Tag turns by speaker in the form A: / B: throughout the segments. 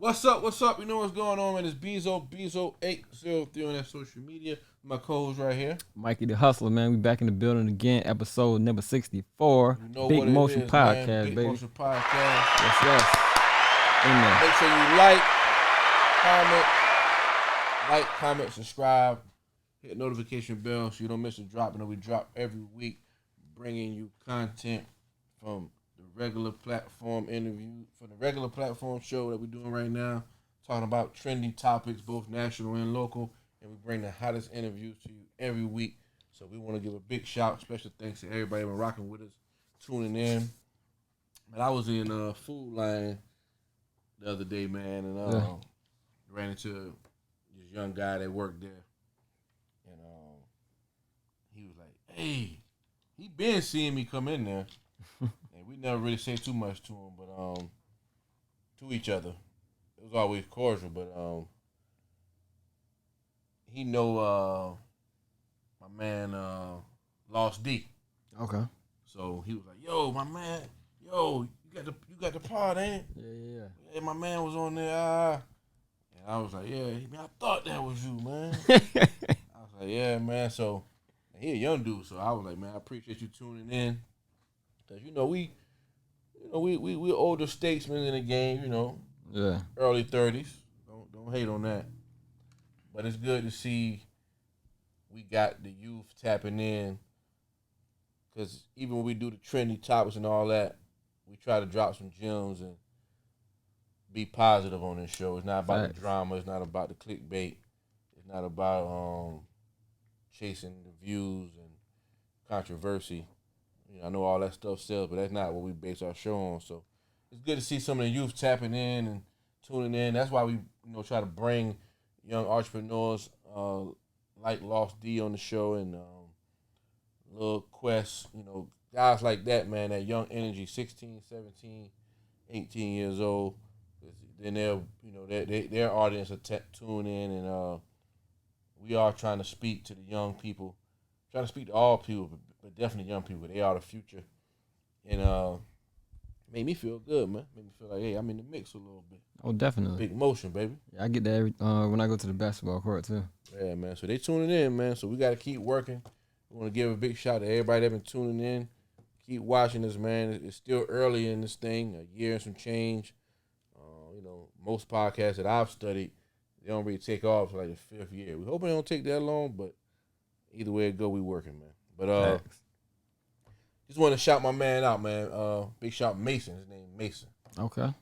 A: What's up? What's up? You know what's going on, man? It's Bezo803 on that social media. My co-host right here.
B: Mikey the Hustler, man. We back in the building again. Episode number 64.
A: You know
B: Big
A: what it
B: Motion
A: is,
B: Podcast,
A: man. Big
B: baby.
A: Motion Podcast.
B: Yes. Amen.
A: Make sure you comment, subscribe, hit notification bell so you don't miss a drop. And we drop every week, bringing you content from the regular platform show that we're doing right now, talking about trending topics, both national and local, and we bring the hottest interviews to you every week. So we want to give a big shout, special thanks to everybody been rocking with us, tuning in. But I was in Food Line the other day, man, and ran into this young guy that worked there, and he was like, "Hey, he been seeing me come in there." And we never really say too much to him, but to each other. It was always cordial, but he know my man Lost D.
B: Okay.
A: So he was like, "Yo, my man, you got the pod, ain't it?"
B: Yeah.
A: Yeah, my man was on there. And I was like, "Yeah, man, I thought that was you, man." I was like, "Yeah, man." So he a young dude, so I was like, "Man, I appreciate you tuning in." Cause we older statesmen in the game,
B: Yeah.
A: early 30s. Don't hate on that. But it's good to see we got the youth tapping in. Cause even when we do the trendy topics and all that, we try to drop some gems and be positive on this show. It's not about the drama. It's not about the clickbait. It's not about chasing the views and controversy. I know all that stuff sells, but that's not what we base our show on. So it's good to see some of the youth tapping in and tuning in. That's why we try to bring young entrepreneurs like Lost D on the show and Lil Quest, guys like that, man, that young energy, 16, 17, 18 years old. Then they'll, their audience will tune in, and we are trying to speak to the young people, trying to speak to all people, but definitely young people. They are the future, and made me feel good, man. Made me feel like, hey, I'm in the mix a little bit.
B: Oh, definitely.
A: Big Motion, baby.
B: Yeah, I get that when I go to the basketball court too.
A: Yeah, man. So they tuning in, man. So we got to keep working. We want to give a big shout out to everybody that been tuning in. Keep watching us, man. It's still early in this thing, a year and some change. Most podcasts that I've studied, they don't really take off until like the 5th year. We hoping it don't take that long, but either way it go, we working, man. But just want to shout my man out, man. Big shout Mason. His name Mason.
B: Okay.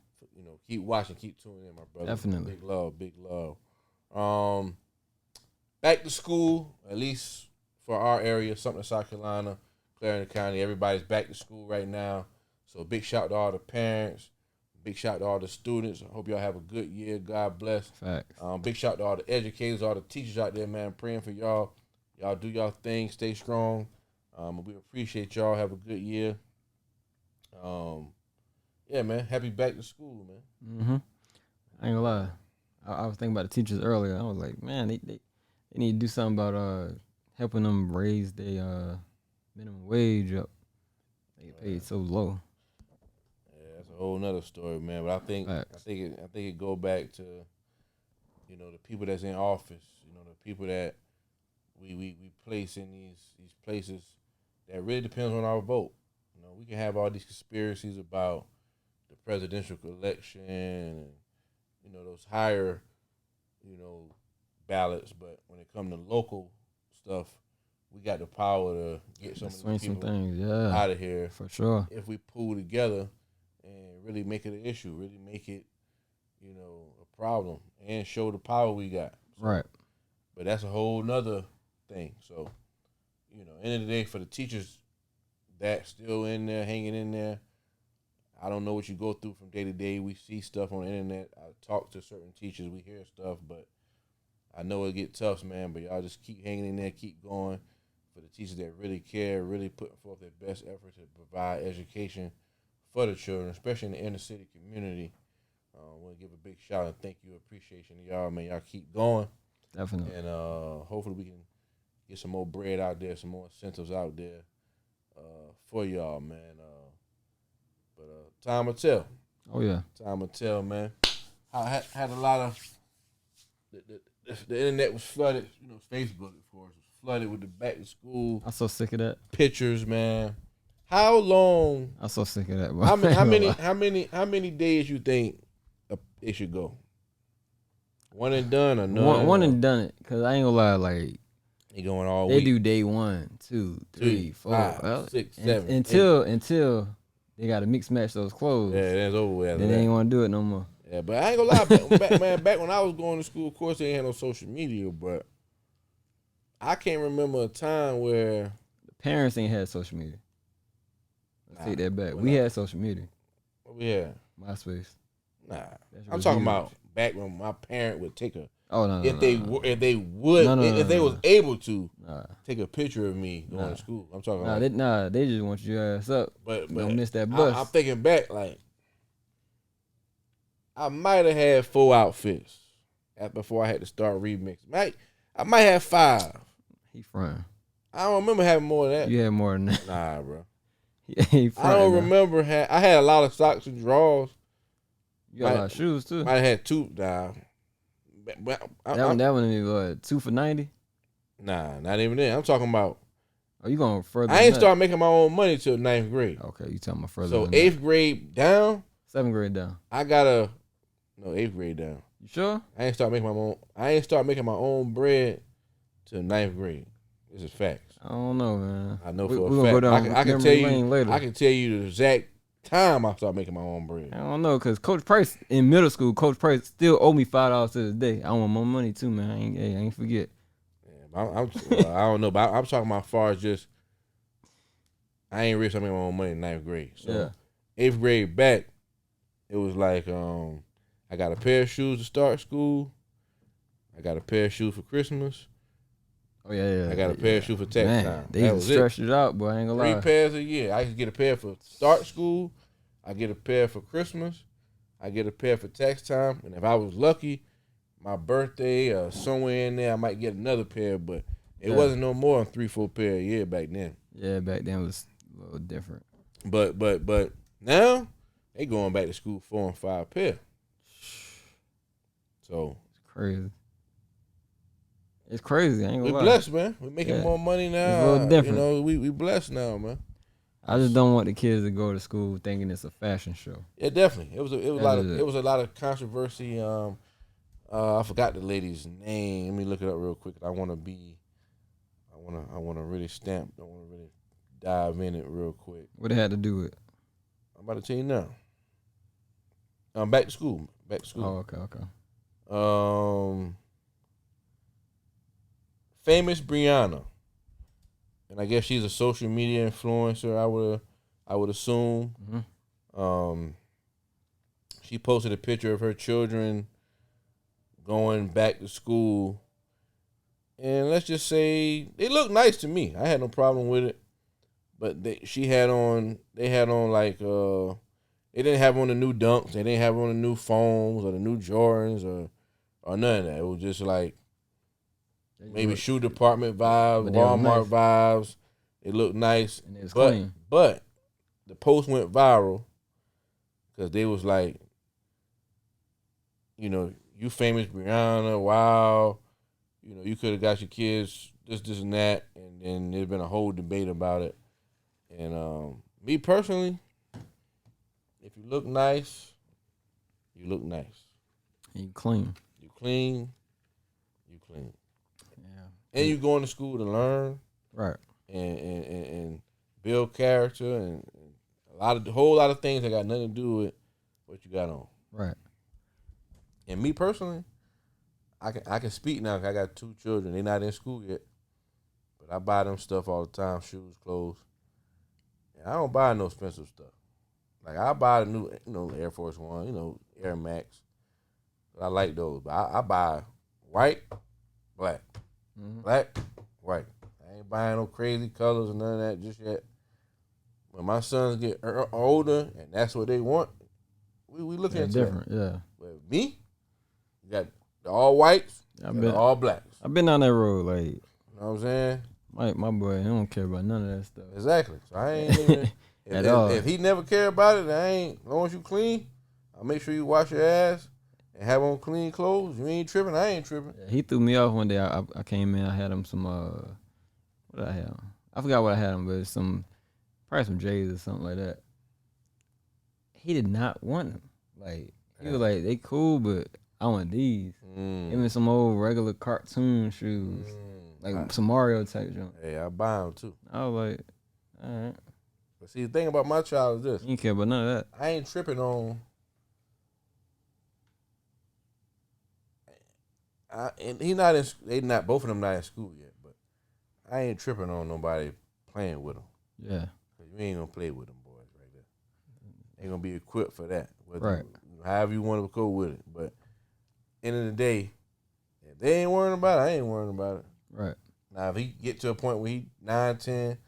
A: Keep watching, keep tuning in, my brother.
B: Definitely.
A: Big love. Back to school, at least for our area, Sumter, South Carolina, Clarendon County. Everybody's back to school right now. So big shout to all the parents. Big shout to all the students. I hope y'all have a good year. God bless.
B: Facts.
A: Big shout to all the educators, all the teachers out there, man. Praying for y'all. Y'all do y'all thing. Stay strong. We appreciate y'all. Have a good year. Yeah, man. Happy back to school, man.
B: Mm-hmm. I ain't gonna lie. I was thinking about the teachers earlier. I was like, man, they need to do something about helping them raise their minimum wage up. They get paid so low.
A: That's a whole nother story, man. But I think it go back to, the people that's in office, the people that we place in these places that really depends on our vote. We can have all these conspiracies about the presidential election and, those higher, ballots. But when it comes to local stuff, we got the power to get some of these people out of here.
B: For sure.
A: If we pull together and really make it an issue, really make it, a problem and show the power we got. So,
B: right.
A: But that's a whole nother thing. So, end of the day, for the teachers that's still in there, hanging in there, I don't know what you go through from day to day. We see stuff on the internet. I talk to certain teachers. We hear stuff, but I know it get tough, man. But y'all just keep hanging in there, keep going. For the teachers that really care, really putting forth their best effort to provide education for the children, especially in the inner city community. I want to give a big shout out and thank you, appreciation to y'all, man. Y'all keep going.
B: Definitely.
A: And hopefully we can get some more bread out there, some more incentives out there for y'all, man. But time will tell.
B: Oh, yeah.
A: Time will tell, man. I had a lot of the internet was flooded. You know, Facebook, of course, was flooded with the back to school.
B: I'm so sick of that.
A: Pictures, man. How long?
B: I'm so sick of that. Bro.
A: How many days you think it should go? One and done or none?
B: One and done it. Cause I ain't gonna lie, like
A: they going all
B: they
A: week.
B: do day 1, 2, 3, 4,
A: 5, 6, 7,
B: until they gotta mix match those clothes.
A: Yeah, that's over with.
B: Then they ain't wanna do it no more.
A: Yeah, but I ain't gonna lie, back when I was going to school, of course they ain't had no social media, but I can't remember a time where
B: the parents ain't had social media. Let's take that back. We had social media.
A: What we had?
B: MySpace.
A: Nah, I'm talking about back when my parent would take a.
B: Oh no!
A: If they was able to take a picture of me going to school, I'm talking.
B: They just want your ass up.
A: But
B: don't miss that bus.
A: I'm thinking back, like I might have had 4 outfits before I had to start remixing. I might have 5.
B: He front.
A: I don't remember having more than that.
B: You had more than that.
A: Nah, bro.
B: He front,
A: I don't remember. I had a lot of socks and drawers.
B: You got a lot of shoes too.
A: I had 2. Nah.
B: That one is what, 2 for $90?
A: Nah, not even then. I'm talking about.
B: Oh, you going further?
A: I ain't start making my own money till 9th grade.
B: Okay, you talking about further?
A: So 8th grade down.
B: 7th grade down.
A: I got 8th grade down.
B: You sure?
A: I ain't start making my own bread till 9th grade. This is facts.
B: I don't know, man.
A: I know for a fact. Go down I can tell you
B: later.
A: I can tell you the exact time I started making my own bread.
B: I don't know, cause Coach Price in middle school, Coach Price still owe me $5 to this day. I want more money too, man. I ain't forget.
A: Yeah, I don't know, but I'm talking about as far as just I ain't really started making my own money in 9th grade. So 8th grade back, it was like I got a pair of shoes to start school. I got a pair of shoes for Christmas.
B: Oh yeah.
A: I got a pair of shoes for tax time.
B: They just stretched it out, boy. I ain't gonna lie.
A: 3 pairs a year. I used to get a pair for start school. I get a pair for Christmas. I get a pair for tax time. And if I was lucky, my birthday or somewhere in there, I might get another pair. But it wasn't no more than 3-4 pair a year back then.
B: Yeah, back then it was a little different.
A: But now they going back to school 4 and 5 pair. So
B: it's crazy. It's crazy. I ain't gonna lie.
A: We blessed, man. We making more money now.
B: It's a little different.
A: You know, we blessed now, man.
B: I just don't want the kids to go to school thinking it's a fashion show.
A: Yeah, definitely. It was a lot of controversy. I forgot the lady's name. Let me look it up real quick. I want to really stamp. I want to really dive in it real quick.
B: What it had to do with?
A: I'm about to tell you now. Back to school.
B: Oh, okay.
A: Famous Brianna, and I guess she's a social media influencer. I would assume.
B: Mm-hmm.
A: She posted a picture of her children going back to school, and let's just say they look nice to me. I had no problem with it, but they had on like they didn't have on the new Dunks, they didn't have on the new foams or the new Jordans or none of that. It was just like. Maybe shoe department vibes, Walmart vibes. It looked nice.
B: And it was clean.
A: But the post went viral because they was like, you know, you famous Brianna, wow. You know, you could have got your kids this, and that. And then there's been a whole debate about it. And me personally, if you look nice, you look nice.
B: And you clean.
A: You clean. And you going to school to learn,
B: right?
A: And build character and a whole lot of things that got nothing to do with what you got on,
B: right?
A: And me personally, I can speak now. 'Cause I got 2 children. They're not in school yet, but I buy them stuff all the time: shoes, clothes. And I don't buy no expensive stuff. Like I buy the new, Air Force One, Air Max. I like those, but I buy white, black.
B: Mm-hmm.
A: Black, white. I ain't buying no crazy colors or none of that just yet. When my sons get older and that's what they want, we looking at
B: different,
A: that.
B: Yeah.
A: But me, you got the all whites, all blacks.
B: I've been down that road, like.
A: You know what I'm saying?
B: My boy, he don't care about none of that stuff.
A: Exactly. So I ain't even
B: at all.
A: If he never care about it, as long as you clean, I'll make sure you wash your ass and have on clean clothes, you ain't tripping. I ain't tripping.
B: Yeah, he threw me off one day. I came in. I had him some what did I have? I forgot what I had him, but it's probably some J's or something like that. He did not want them. Like he was like, they cool, but I want these. Even some old regular cartoon shoes, like some Mario type junk.
A: Hey, I buy them too.
B: I was like, all right.
A: But see, the thing about my child is this:
B: You ain't care about none of that.
A: I ain't tripping on. And he not in. They not both of them not in school yet, but I ain't tripping on nobody playing with them.
B: Yeah.
A: You ain't gonna play with them boys right there. Ain't gonna be equipped for that.
B: Right.
A: However you want to go with it, but end of the day, if they ain't worrying about it, I ain't worrying about it.
B: Right.
A: Now, if he get to a point where he 9, 10, and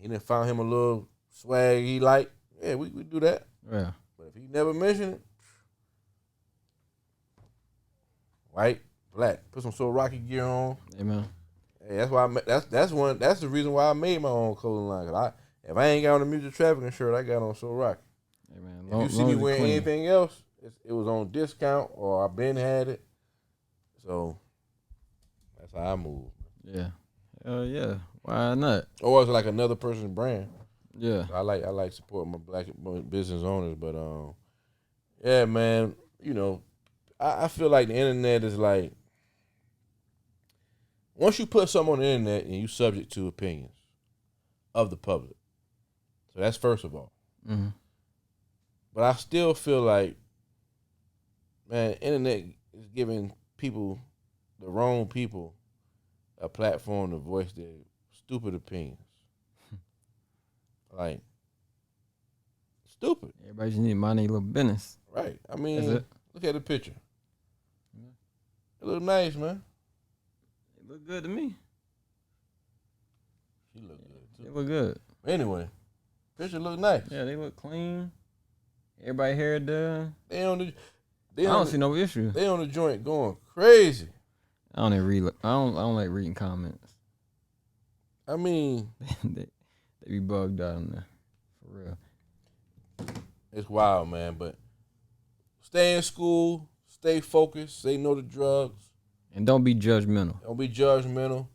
A: he done found him a little swag he like, yeah, we do that.
B: Yeah.
A: But if he never mentioned it, white, black, put some So Rocky gear on.
B: Amen.
A: Hey, that's why that's the reason why I made my own clothing line. 'Cause if I ain't got on the music trafficking shirt, I got on So Rocky.
B: Amen.
A: If you see me wearing anything else, it was on discount or I been had it. So that's how I move.
B: Yeah. Yeah. Why not?
A: Or it's like another person's brand.
B: Yeah.
A: So I like supporting my black business owners, but yeah, man. You know, I feel like the internet is like, once you put something on the internet and you subject to opinions of the public. So that's first of all.
B: Mm-hmm.
A: But I still feel like, man, internet is giving people, the wrong people, a platform to voice their stupid opinions. Like, stupid.
B: Everybody just need to mind their little business.
A: Right. I mean, look at the picture. It look nice, man.
B: It look good to me.
A: She look good, too.
B: They look good.
A: Anyway, picture look nice.
B: Yeah, they look clean. Everybody hair done.
A: I
B: don't see no issue.
A: They on the joint going crazy.
B: I don't even read. I don't like reading comments.
A: I mean,
B: they be bugged out in there, for real.
A: It's wild, man. But stay in school, stay focused, say no to drugs,
B: and don't be judgmental.
A: Don't be judgmental.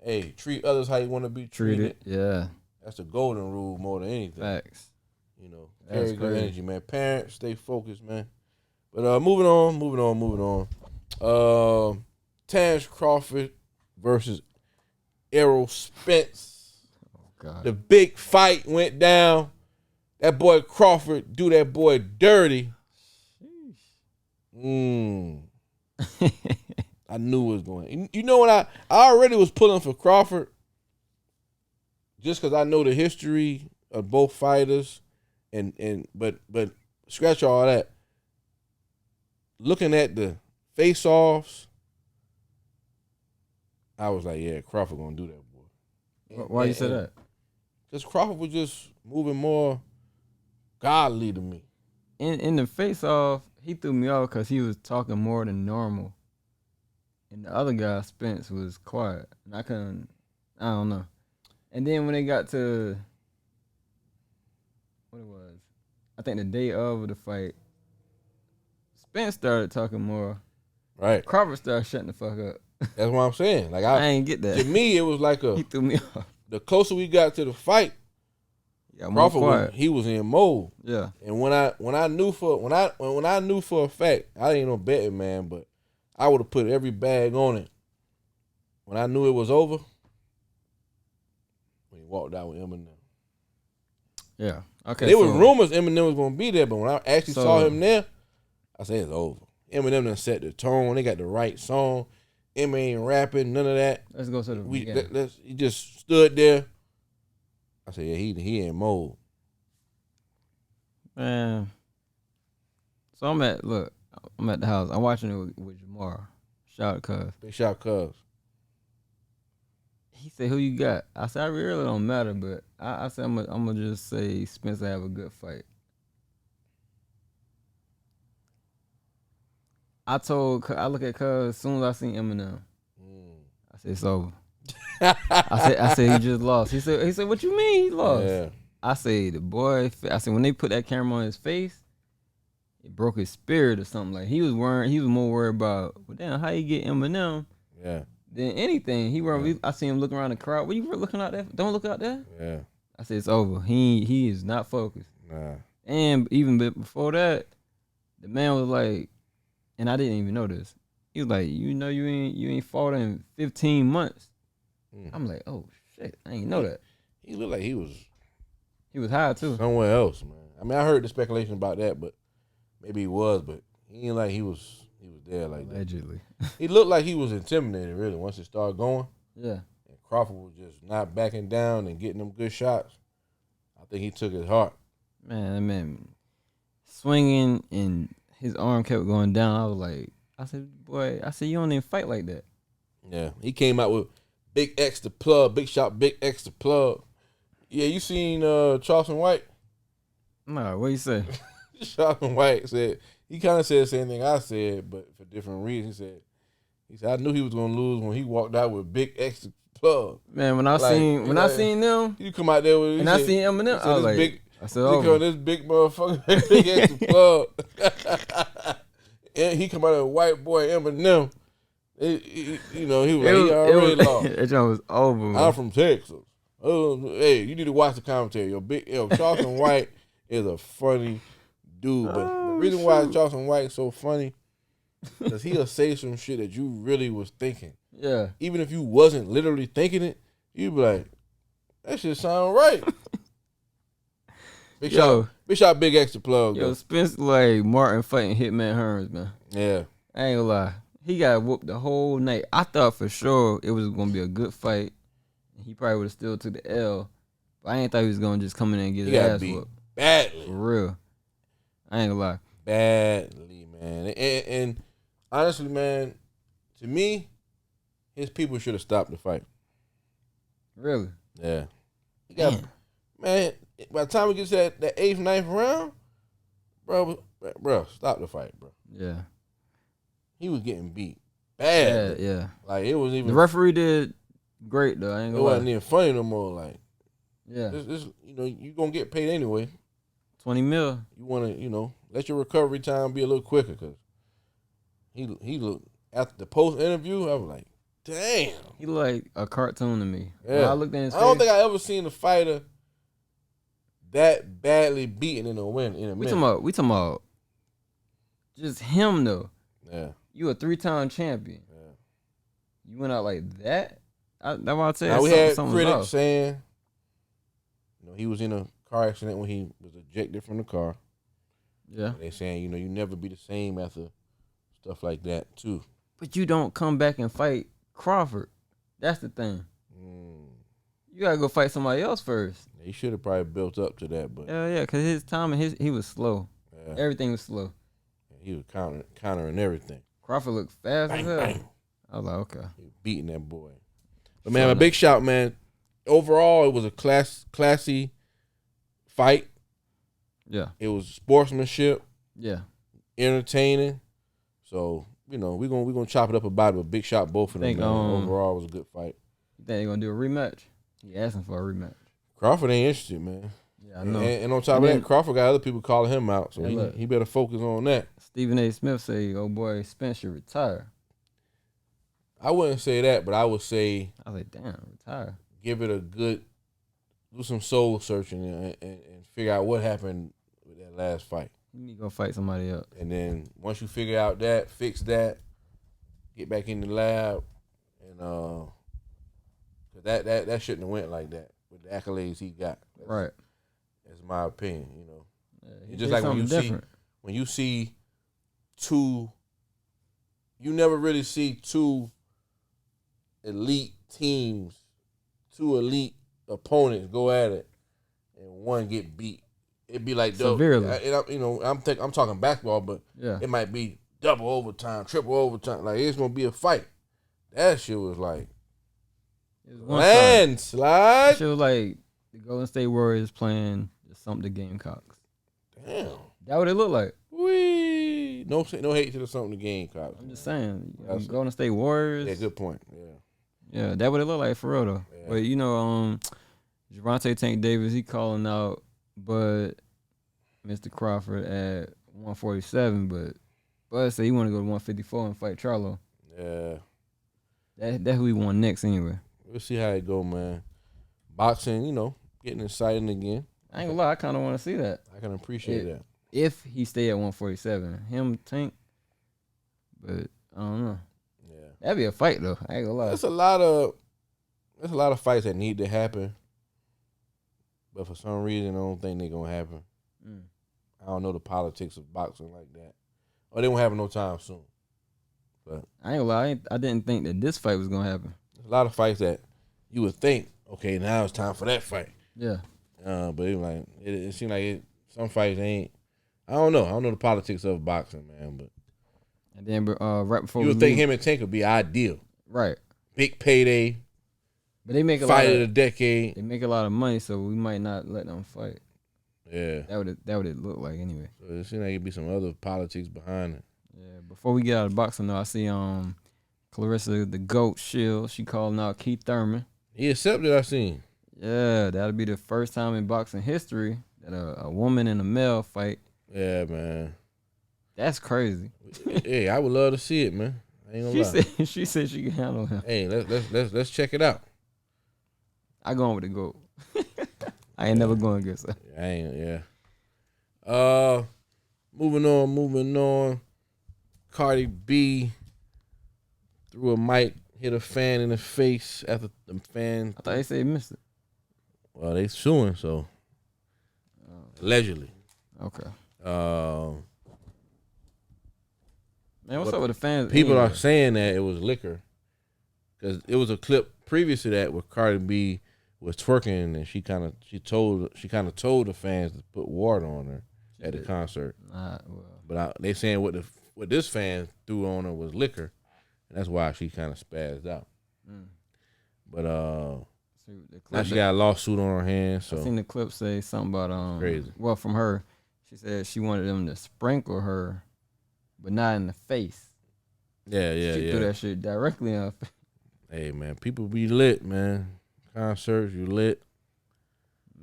A: Hey, treat others how you want to be treated.
B: Yeah,
A: that's the golden rule more than anything.
B: Facts.
A: You know, carry good energy, man. Parents, stay focused, man. But moving on. Terrence Crawford versus Errol Spence.
B: Oh God.
A: The big fight went down. That boy Crawford do that boy dirty. I knew it was going. You know what? I already was pulling for Crawford just because I know the history of both fighters, but scratch all that. Looking at the face-offs, I was like, yeah, Crawford gonna do that, boy.
B: Why you say that?
A: Because Crawford was just moving more godly to me.
B: In the face-off, he threw me off because he was talking more than normal. And the other guy, Spence, was quiet. And I don't know. And then when they got to, what it was, I think the day of the fight, Spence started talking more.
A: Right.
B: Crawford started shutting the fuck up.
A: That's what I'm saying. Like
B: I ain't get that.
A: To me, it was like
B: he threw me off.
A: The closer we got to the fight, Crawford he was in mode.
B: Yeah.
A: And when I knew for a fact, I ain't no betting man, but I would have put every bag on it. When I knew it was over, when he walked out with Eminem.
B: Yeah. Okay.
A: There was rumors Eminem was gonna be there, but when I actually saw him there, I said it's over. Eminem done set the tone. They got the right song. Em ain't rapping, none of that.
B: Let's go to the
A: he just stood there. I said, yeah, he in mode.
B: Man. So I'm at the house. I'm watching it with Jamar. Shout out Cuz.
A: Big shout Cuz.
B: He said, who you got? I said, I really don't matter, but I said I'm gonna just say Spencer have a good fight. I look at Cuz as soon as I seen Eminem. I said, it's over. I said he just lost. He said, what you mean he lost?
A: Yeah.
B: I said, when they put that camera on his face, it broke his spirit or something. Like he was more worried about, well, damn, how you get Eminem
A: Yeah.
B: than anything. I see him looking around the crowd. What you looking out there? Don't look out there.
A: Yeah.
B: I said it's over. He is not focused.
A: Nah.
B: And even before that, the man was like, and I didn't even know this. He was like, you ain't fought in 15 months. I'm like, oh shit, I ain't know that.
A: He looked like he was
B: high too.
A: somewhere else, man. I mean, I heard the speculation about that, but maybe he was, but he ain't like he was there like
B: Allegedly.
A: that. He looked like he was intimidated, really, once it started going.
B: Yeah.
A: And Crawford was just not backing down and getting them good shots. I think he took his heart.
B: Man, swinging and his arm kept going down. I said, you don't even fight like that.
A: Yeah, he came out with big X to plug, big shot, big X to plug. Yeah, you seen Charleston White?
B: Nah, what you say?
A: Charleston White said, he kind of said the same thing I said, but for different reasons. He said, I knew he was going to lose when he walked out with big X to plug.
B: Man, when I seen them,
A: you come out there with,
B: and I seen Eminem, I was like, I said,
A: oh, this big motherfucker, big X to plug. And he come out there with white boy Eminem. He was he already lost.
B: That joint was over, man.
A: I'm from Texas. Hey, you need to watch the commentary. Charleston White is a funny dude, but the reason why Charleston White is so funny is he'll say some shit that you really was thinking.
B: Yeah.
A: Even if you wasn't literally thinking it, you'd be like, that shit sound right. Big shot, big extra plug.
B: Yo, Spence like Martin fighting Hitman Hearns, man.
A: Yeah.
B: I ain't gonna lie. He got whooped the whole night. I thought for sure it was gonna be a good fight. He probably would have still took the L. But I ain't thought he was gonna just come in and get his ass whooped.
A: Badly.
B: For real. I ain't gonna lie.
A: Badly, man. And honestly, man, to me, his people should have stopped the fight.
B: Really?
A: Yeah. Man, by the time we get to that 8th, 9th round, bro, stop the fight, bro.
B: Yeah.
A: He was getting beat bad.
B: Yeah.
A: Like, it was even...
B: The referee did great, though. I ain't gonna lie.
A: It wasn't even funny no more. Like,
B: yeah.
A: This you going to get paid anyway.
B: 20 mil.
A: You want to, let your recovery time be a little quicker, because he looked... After the post-interview, I was like, damn.
B: He looked like a cartoon to me.
A: Yeah.
B: When I looked at his face,
A: I don't think I ever seen a fighter that badly beaten in a minute.
B: We talking about just him, though.
A: Yeah.
B: You a 3-time champion.
A: Yeah.
B: You went out like that? That's what I'd say.
A: Now, we had critics saying, he was in a car accident when he was ejected from the car.
B: Yeah.
A: They saying, you never be the same after stuff like that, too.
B: But you don't come back and fight Crawford. That's the thing. You gotta go fight somebody else first.
A: Yeah, he should have probably built up to that, but
B: yeah, because his timing, he was slow.
A: Yeah.
B: Everything was slow.
A: He was countering everything.
B: Crawford looked fast
A: bang,
B: as hell.
A: bang.
B: I was like, okay.
A: He was beating that boy. But man, a big shout, man. Overall, it was a classy fight.
B: Yeah.
A: It was sportsmanship.
B: Yeah.
A: Entertaining. So, we're gonna chop it up about it, but big shot both of them. Overall, it was a good fight.
B: You think they're gonna do a rematch? He asking for a rematch.
A: Crawford ain't interested, man.
B: Yeah, I know.
A: And on top of that, Crawford got other people calling him out, so he better focus on that.
B: Stephen A. Smith say, "Oh boy, Spence should retire."
A: I wouldn't say that, but I would say,
B: I was like, "Damn, retire."
A: Give it a good, do some soul searching and figure out what happened with that last fight.
B: You need to go fight somebody else.
A: And then once you figure out that, fix that, get back in the lab, and that shouldn't have went like that with the accolades he got.
B: Right.
A: That's my opinion.
B: Yeah,
A: it's just like when you see two, you never really see two elite teams, two elite opponents go at it, and one get beat. It'd be like
B: severely.
A: I'm talking basketball, but it might be double overtime, triple overtime. Like, it's gonna be a fight. That shit was like landslide.
B: Shit was like the Golden State Warriors playing the Gamecocks.
A: Damn,
B: that what it looked like.
A: Wee. No hate to the something the Gamecocks.
B: I'm just saying, Golden State Warriors.
A: Yeah, good point.
B: Yeah, that what it looked like for real though. Yeah. But Gervonta Tank Davis, he calling out, but Mr. Crawford at 147, but Bud said he want to go to 154 and fight Charlo.
A: Yeah.
B: That's who he want next anyway.
A: We'll see how it go, man. Boxing, getting exciting again.
B: I ain't gonna lie, I kind of want to see that.
A: I can appreciate that.
B: If he stay at 147, him Tank, but I don't know.
A: Yeah,
B: that'd be a fight though. I ain't gonna lie.
A: There's a lot of fights that need to happen, but for some reason I don't think they're gonna happen. I don't know the politics of boxing like that, or they won't happen no time soon. But
B: I ain't gonna lie, I didn't think that this fight was gonna happen.
A: There's a lot of fights that you would think, okay, now it's time for that fight.
B: Yeah.
A: But it seemed like some fights ain't. I don't know. I don't know the politics of boxing, man. But
B: and then right before
A: you would think him and Tank would be ideal,
B: right?
A: Big payday.
B: But they make a
A: fight
B: lot
A: of the decade.
B: They make a lot of money, so we might not let them fight.
A: Yeah,
B: that would it look like anyway.
A: So it seems like it'd be some other politics behind it.
B: Yeah. Before we get out of boxing, though, I see Clarissa the Goat Shield. She calling out Keith Thurman.
A: He accepted. I seen.
B: Yeah, that'll be the first time in boxing history that a woman and a male fight.
A: Yeah, man.
B: That's crazy.
A: Hey, I would love to see it, man. I ain't gonna lie.
B: She said she can handle him.
A: Hey, let's check it out.
B: I going with the GOAT. I ain't never going against her.
A: I ain't. Yeah. Moving on. Cardi B threw a mic, hit a fan in the face after the fan.
B: I thought they said he missed it.
A: Well, they suing, so allegedly.
B: Okay. Man, what's up with the fans?
A: People are saying that it was liquor, because it was a clip previous to that where Cardi B was twerking and she kind of told the fans to put water on her at the concert. But they saying what this fan threw on her was liquor, and that's why she kind of spazzed out. But now she got a lawsuit on her hands. So
B: I seen the clip say something about
A: crazy.
B: Well, from her, she said she wanted them to sprinkle her, but not in the face.
A: Yeah.
B: She threw that shit directly in her face.
A: Hey man, people be lit, man. Concerts, you lit.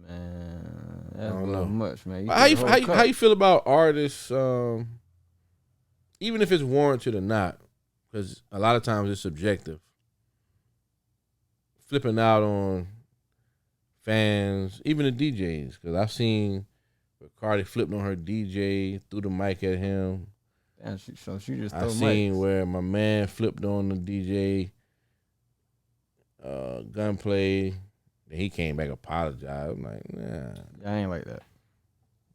B: Man, that's a little much, man.
A: How you feel about artists, even if it's warranted or not? Because a lot of times it's subjective. Flipping out on fans, even the DJs. Because I've seen Cardi flipped on her DJ, threw the mic at him.
B: And she just
A: I've seen where my man flipped on the DJ, gunplay. He came back apologized. I'm like, nah.
B: I ain't like that.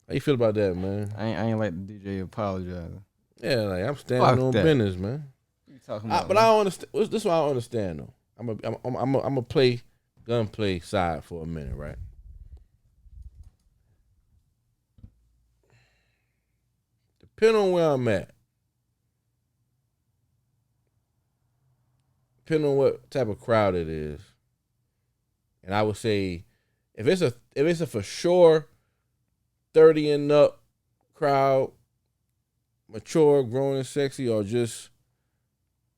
A: How you feel about that, man?
B: I ain't like the DJ apologizing.
A: Yeah, like I'm standing on business, man.
B: What you talking about?
A: But I don't understand. This is what I don't understand though. I'm gonna play gunplay side for a minute, right? Depending on where I'm at, depending on what type of crowd it is, and I would say if it's a for sure 30 and up crowd, mature, grown and sexy, or just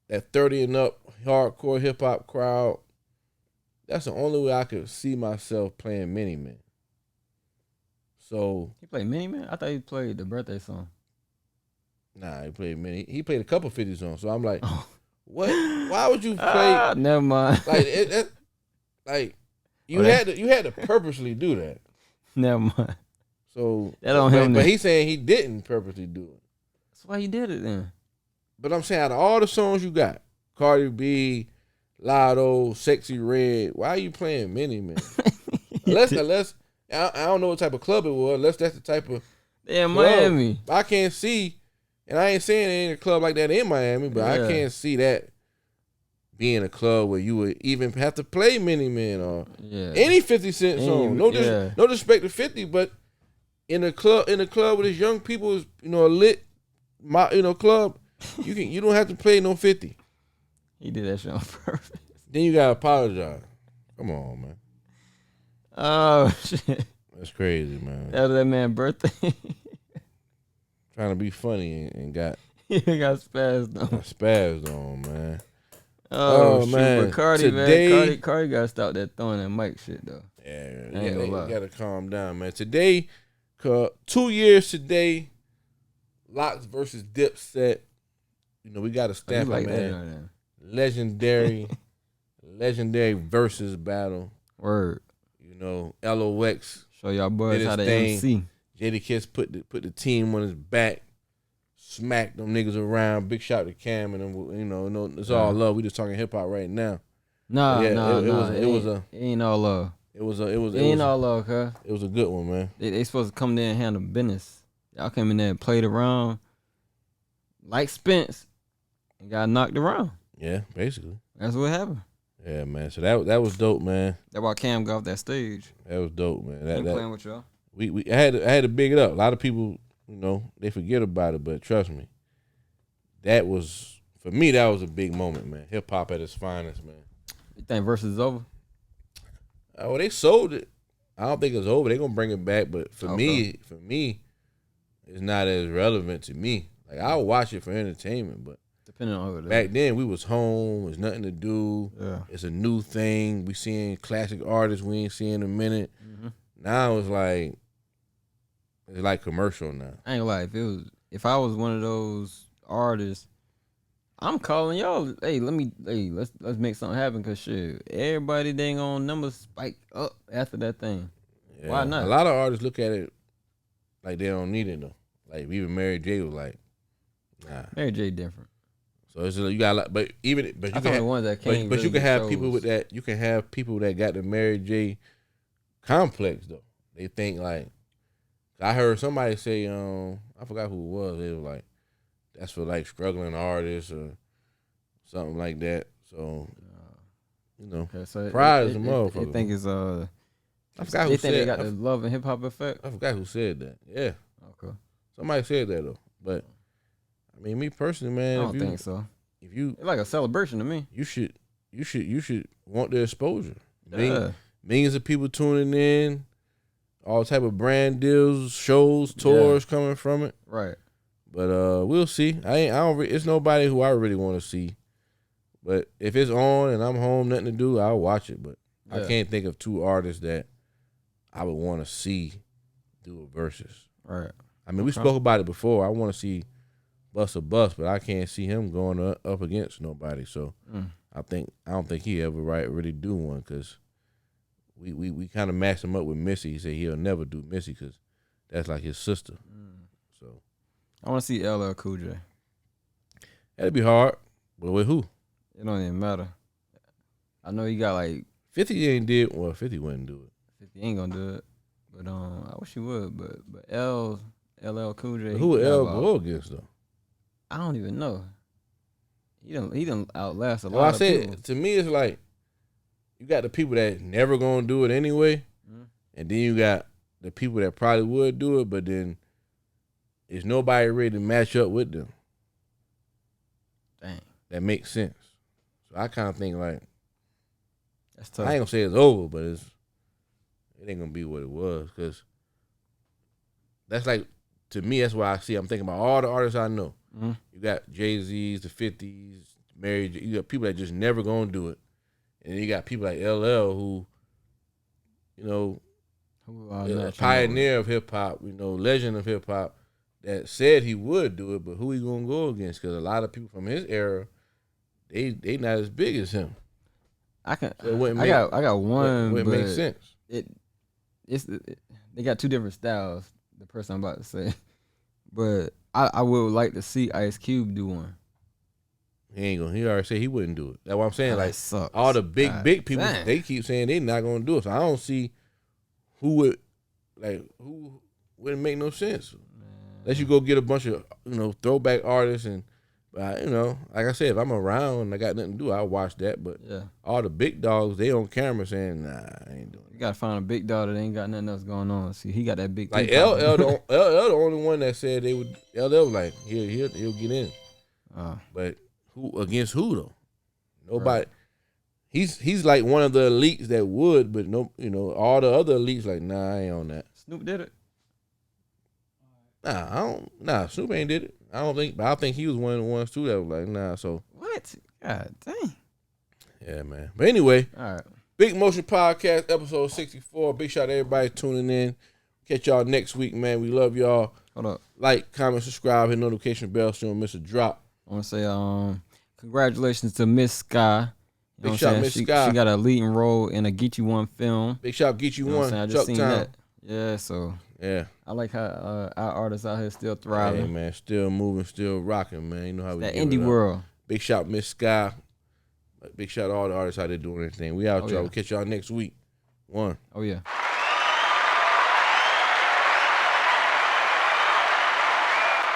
A: that 30 and up hardcore hip hop crowd, that's the only way I could see myself playing Mini Man. So
B: he played Mini Man? I thought he played the birthday song.
A: Nah, he played Mini. He played a couple 50 songs. So I'm like, what? Why would you play?
B: Never mind.
A: You had to purposely do that.
B: Never mind.
A: So
B: that on him.
A: But he's saying he didn't purposely do it.
B: That's why he did it then.
A: But I'm saying out of all the songs you got, Cardi B, Lotto, Sexy Red, why are you playing Mini Man? unless I don't know what type of club it was. Unless that's the type of club.
B: Miami.
A: I can't see, and I ain't saying there ain't a club like that in Miami, but I can't see that being a club where you would even have to play Mini Man or any 50 Cent song. No disrespect to 50, but in a club where there's young people, a lit, club, you don't have to play no 50.
B: He did that shit on purpose.
A: Then you gotta apologize. Come on, man.
B: Oh shit.
A: That's crazy, man.
B: That was that man's birthday.
A: Trying to be funny and got
B: spazzed on.
A: Spazzed on, man.
B: Oh man. But Cardi,
A: today,
B: Cardi gotta stop that throwing that mic shit though.
A: Yeah, you gotta calm down, man. Today, 2 years today, Locks versus Dipset. You know, we got to stamp it, man. Legendary versus battle.
B: Word.
A: You know, LOX.
B: Show y'all boys how to MC.
A: Jadakiss put the team on his back, smacked them niggas around. Big shout to Cam and them. You know, it's all love. We just talking hip hop right now.
B: It ain't all love.
A: It was
B: all love, cuz.
A: It was a good one, man.
B: They supposed to come there and handle business. Y'all came in there and played around like Spence and got knocked around.
A: Yeah, basically.
B: That's what happened.
A: Yeah, man. So that was dope, man.
B: That's why Cam got off that stage.
A: That was dope, man. That
B: playing with y'all.
A: I had to big it up. A lot of people, you know, they forget about it, but trust me, that was, for me, that was a big moment, man. Hip hop at its finest, man.
B: You think Versus is over?
A: Oh, they sold it. I don't think it's over. They're gonna bring it back, but for me, it's not as relevant to me. Like, I'll watch it for entertainment, but
B: depending on who it is.
A: Back then we was home, there's nothing to do.
B: Yeah.
A: It's a new thing. We seeing classic artists we ain't seen in a minute. Mm-hmm. Now it's like commercial now.
B: I ain't gonna lie, if I was one of those artists, I'm calling y'all. Hey, let's make something happen, cause shit, everybody dang on numbers spike up after that thing. Yeah. Why not?
A: A lot of artists look at it like they don't need it though. Like even Mary J was like, nah.
B: Mary J different.
A: So it's you got a lot, but you can have
B: ones that came.
A: But you can have people with that. You can have people that got the Mary J complex though. They think like, I heard somebody say, I forgot who it was. They was like, that's for like struggling artists or something like that. So, you know, pride is a motherfucker.
B: They think it's
A: I forgot who
B: they
A: said.
B: think they got the love and hip hop effect.
A: I forgot who said that. Yeah.
B: Okay.
A: Somebody said that though, but I mean, me personally, man,
B: I don't think so.
A: If you,
B: it's like a celebration to me.
A: You should want the exposure.
B: Yeah.
A: Millions of people tuning in, all type of brand deals, shows, tours coming from it.
B: Right.
A: But we'll see. It's nobody who I really want to see. But if it's on and I'm home, nothing to do, I'll watch it. But I can't think of two artists that I would want to see do a versus.
B: Right.
A: I mean, we spoke about it before. I want to see Busta Bus, but I can't see him going up against nobody. So I don't think he ever really do one, because we kind of matched him up with Missy. He said he'll never do Missy because that's like his sister. So
B: I want to see LL Cool J.
A: That'd be hard, but with who?
B: It don't even matter. I know he got like
A: 50 ain't did. Well, 50 wouldn't do it.
B: 50 ain't gonna do it. But I wish he would. But LL Cool J.
A: But who would L go against though?
B: I don't even know. He done outlast a lot of people.
A: To me, it's like you got the people that never gonna do it anyway, and then you got the people that probably would do it, but then there's nobody ready to match up with them.
B: Dang.
A: That makes sense. So I kind of think like,
B: that's tough.
A: I ain't gonna say it's over, but it ain't gonna be what it was, because that's like, to me, that's why I'm thinking about all the artists I know. You got Jay-Z's, the 50s, Mary J. You got people that just never gonna do it, and then you got people like LL who, you know, a pioneer of hip hop, you know, legend of hip hop, that said he would do it, but who he gonna go against? Because a lot of people from his era, they not as big as him.
B: I got one.
A: It makes sense.
B: They got two different styles. The person I'm about to say, but I would like to see Ice Cube do one.
A: He already said he wouldn't do it. That's what I'm saying. Like,
B: sucks.
A: all the big people, they keep saying they not gonna do it. So I don't see who wouldn't make no sense. Unless you go get a bunch of, you know, throwback artists, and you know, like I said, if I'm around and I got nothing to do, I'll watch that. But all the big dogs, they on camera saying, nah, I ain't doing it.
B: You gotta find a big dog that ain't got nothing else going on. See, he got that big.
A: Like LL the only one that said they would. LL was like, he'll get in. But who against who though? Nobody. Right. He's like one of the elites that would, but no, you know, all the other elites like, nah, I ain't on that.
B: Snoop did it.
A: Nah, Snoop ain't did it. I don't think, but I think he was one of the ones too that was like, nah. So
B: what? God dang.
A: Yeah, man. But anyway,
B: all right.
A: Big Motion Podcast, episode 64. Big shout out to everybody tuning in. Catch y'all next week, man. We love y'all.
B: Hold up.
A: Like, comment, subscribe, hit notification bell so you don't miss a drop.
B: I want to say congratulations to Miss Sky. You know
A: Big shout, Miss Sky.
B: She got a leading role in a Geechee One film.
A: Big shout, Geechee
B: You know what I'm
A: One.
B: saying? I just
A: Chuck
B: seen
A: Town.
B: that. Yeah, so
A: Yeah.
B: I like how our artists out here still thriving.
A: Hey, man, still moving, still rocking, man. You know how we
B: That
A: give it
B: indie
A: up.
B: world.
A: Big shout, Miss Sky. Big shout to all the artists out there doing anything. We out, y'all.
B: Yeah.
A: We'll catch y'all next week. One.
B: Oh, yeah.